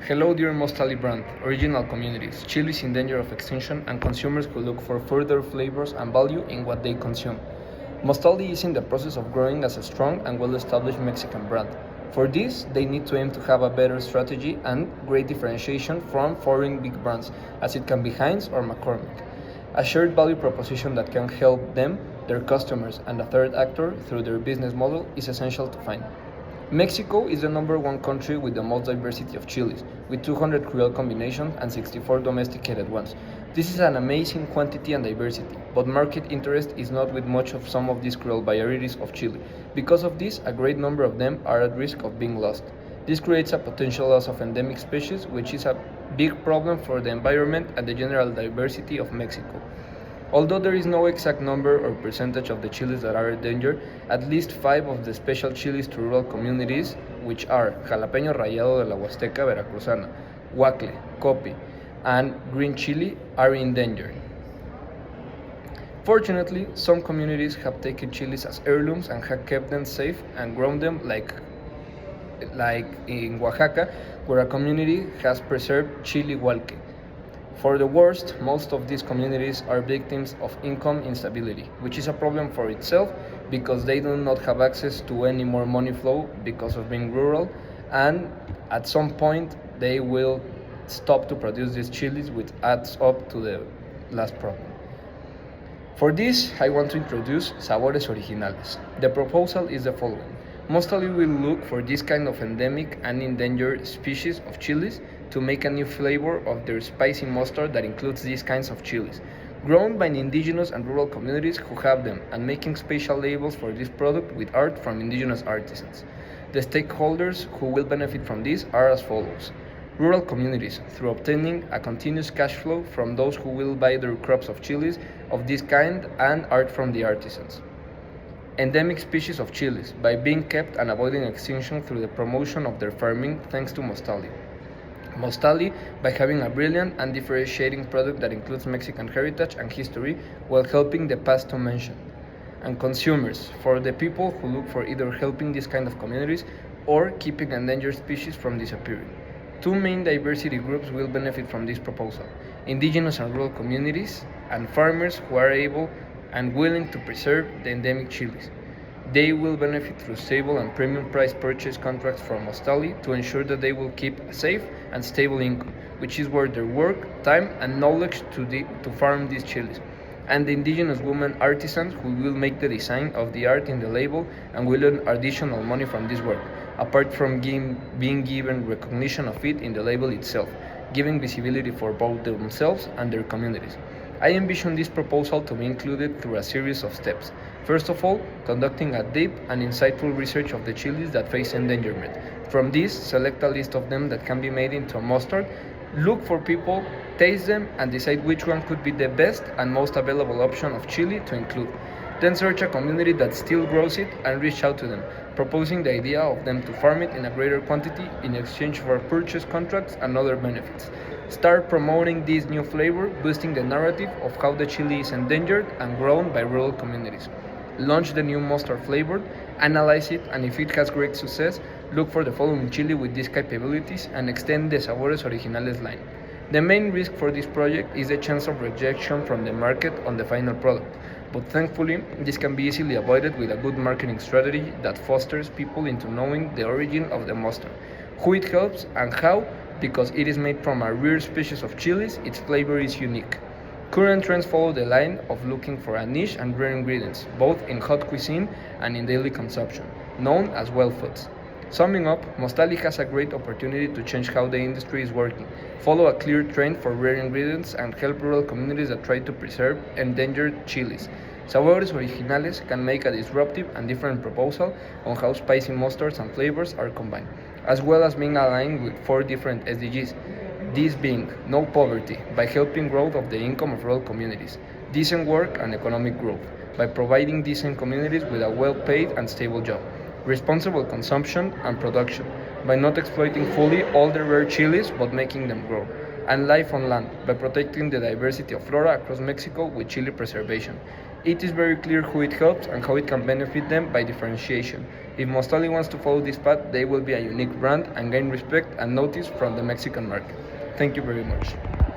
Hello, dear Mostali brand, original communities, chilies in danger of extinction, and consumers who look for further flavors and value in what they consume. Mostali is in the process of growing as a strong and well established Mexican brand. For this, they need to aim to have a better strategy and great differentiation from foreign big brands, as it can be Heinz or McCormick. A shared value proposition that can help them, their customers, and a third actor through their business model is essential to find. Mexico is the number one country with the most diversity of chilies, with 200 Creole combinations and 64 domesticated ones. This is an amazing quantity and diversity, but market interest is not with much of some of these Creole varieties of chili. Because of this, a great number of them are at risk of being lost. This creates a potential loss of endemic species, which is a big problem for the environment and the general diversity of Mexico. Although there is no exact number or percentage of the chilies that are endangered, at least 5 of the special chilies to rural communities, which are Jalapeño Rayado de la Huasteca Veracruzana, Huacle, Copi, and green chili, are endangered. Fortunately, some communities have taken chilies as heirlooms and have kept them safe and grown them like in Oaxaca, where a community has preserved chili hualque. For the worst, most of these communities are victims of income instability, which is a problem for itself because they do not have access to any more money flow because of being rural, and at some point they will stop to produce these chilies, which adds up to the last problem. For this, I want to introduce Sabores Originales. The proposal is the following. Mostly will look for this kind of endemic and endangered species of chilies to make a new flavor of their spicy mustard that includes these kinds of chilies, grown by indigenous and rural communities who have them, and making special labels for this product with art from indigenous artisans. The stakeholders who will benefit from this are as follows. Rural communities, through obtaining a continuous cash flow from those who will buy their crops of chilies of this kind and art from the artisans. Endemic species of chilies, by being kept and avoiding extinction through the promotion of their farming thanks to Mostali. Mostali, by having a brilliant and differentiating product that includes Mexican heritage and history while helping the past to mention. And consumers, for the people who look for either helping this kind of communities or keeping endangered species from disappearing. Two main diversity groups will benefit from this proposal: indigenous and rural communities, and farmers who are able and willing to preserve the endemic chilies. They will benefit through stable and premium price purchase contracts from Mostali to ensure that they will keep a safe and stable income, which is worth their work, time, and knowledge to farm these chilies. And the indigenous women artisans who will make the design of the art in the label and will earn additional money from this work, apart from being given recognition of it in the label itself, giving visibility for both themselves and their communities. I envision this proposal to be included through a series of steps. First of all, conducting a deep and insightful research of the chilies that face endangerment. From this, select a list of them that can be made into a mustard, look for people, taste them, and decide which one could be the best and most available option of chili to include. Then search a community that still grows it and reach out to them, proposing the idea of them to farm it in a greater quantity in exchange for purchase contracts and other benefits. Start promoting this new flavor, boosting the narrative of how the chili is endangered and grown by rural communities. Launch the new mustard flavor, analyze it, and if it has great success, look for the following chili with these capabilities and extend the Sabores Originales line. The main risk for this project is the chance of rejection from the market on the final product, but thankfully, this can be easily avoided with a good marketing strategy that fosters people into knowing the origin of the mustard, who it helps, and how. Because it is made from a rare species of chilies, its flavor is unique. Current trends follow the line of looking for a niche and rare ingredients, both in hot cuisine and in daily consumption, known as well foods. Summing up, Mostali has a great opportunity to change how the industry is working, follow a clear trend for rare ingredients, and help rural communities that try to preserve endangered chilies. Sabores Originales can make a disruptive and different proposal on how spicy mustards and flavors are combined, as well as being aligned with 4 different SDGs, these being no poverty, by helping growth of the income of rural communities, decent work and economic growth, by providing decent communities with a well-paid and stable job, responsible consumption and production, by not exploiting fully all the rare chilies but making them grow, and life on land, by protecting the diversity of flora across Mexico with chili preservation. It is very clear who it helps and how it can benefit them by differentiation. If Mostali wants to follow this path, they will be a unique brand and gain respect and notice from the Mexican market. Thank you very much.